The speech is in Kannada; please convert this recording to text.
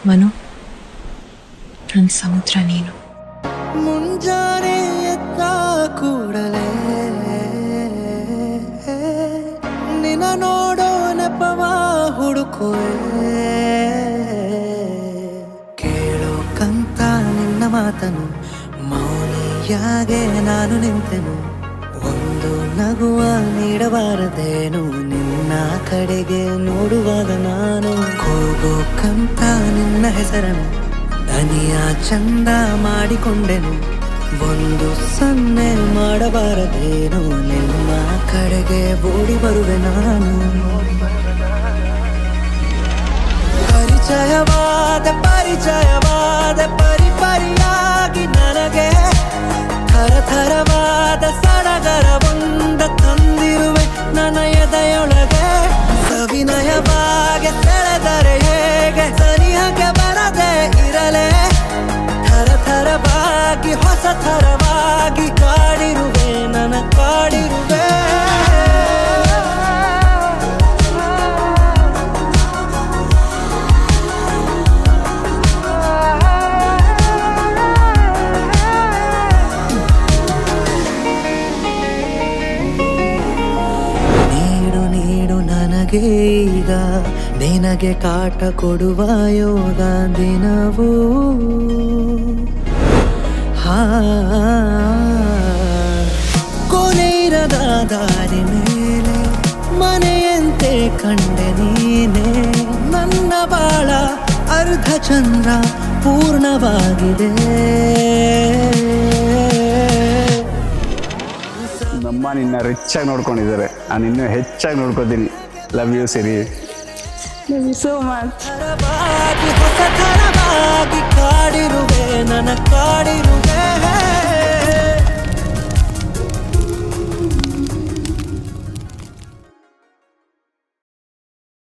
ಮನು, ನನ್ನ ಸಮುದ್ರ ನೀನು. ಮುಂಜಾನೆ ಎದ್ದ ಕೂಡಲೇ ನಿನ್ನ ನೋಡೋ ನೆಪವ ಹುಡುಕುವೆ, ಕೇಳೋಕಂತ ನಿನ್ನ ಮಾತನು ಮೌನಿಯಾಗೆ ನಾನು ನಿಂತೆನು. ಒಂದು ನಗುವ ನೀಡಬಾರದೇನು ನಿನ್ನ ಕಡೆಗೆ ನೋಡುವಾಗ ನಾನು, ಕೂಗೋಕಂತ ನಿನ್ನ ಹೆಸರನ್ನು ದನಿಯ ಚಂದ ಮಾಡಿಕೊಂಡೆನು. ಒಂದು ಸನ್ನೆ ಮಾಡಬಾರದೇನು ನಿಮ್ಮ ಕಡೆಗೆ ಓಡಿ ಬರುವೆ ನಾನು. ಪರಿಚಯವಾದ ಪರಿಪರಿಯಾಗಿ ನನಗೆ ಥರಥರವಾದ ಸಡಗರವೊಂದ ತಂದಿರುವೆ ನನ್ನ ಎದೆಯೊಳಗೆ. ಸವಿನಯವಾಗಿ ಸೆಳೆದರೆ ಹೇಗೆ ಸನಿಹಕ್ಕೆ ಬರದೆ ಇರಲೇ, ಥರಥರವಾಗಿ ಹೊಸ ಥರವಾಗಿ ಕಾಡಿರುವೆ ನನ್ನ ಕಾಡಿರುವೆ. ಈಗ ನಿನಗೆ ಕಾಟ ಕೊಡುವ ಯೋಗ ದಿನವೂ ಕೊನೆಯಿರದ ದಾರಿ ಮೇಲೆ ಮನೆಯಂತೆ ಕಂಡೆ ನೀನೆ. ನನ್ನ ಬಾಳ ಅರ್ಧ ಚಂದ್ರ ಪೂರ್ಣವಾಗಿದೆ. ನಮ್ಮ ನಿನ್ನ ರಿಚಾಗಿ ನೋಡ್ಕೊಂಡಿದ್ದಾರೆ, ನಾನು ಇನ್ನೂ ಹೆಚ್ಚಾಗಿ ನೋಡ್ಕೊತೀನಿ. Love you Siri. Love you so much. ಹೊಸ ಥರವಾಗಿ ಕಾಡಿರುವೆ ನನ್ನ ಕಾಡಿರುವೆ.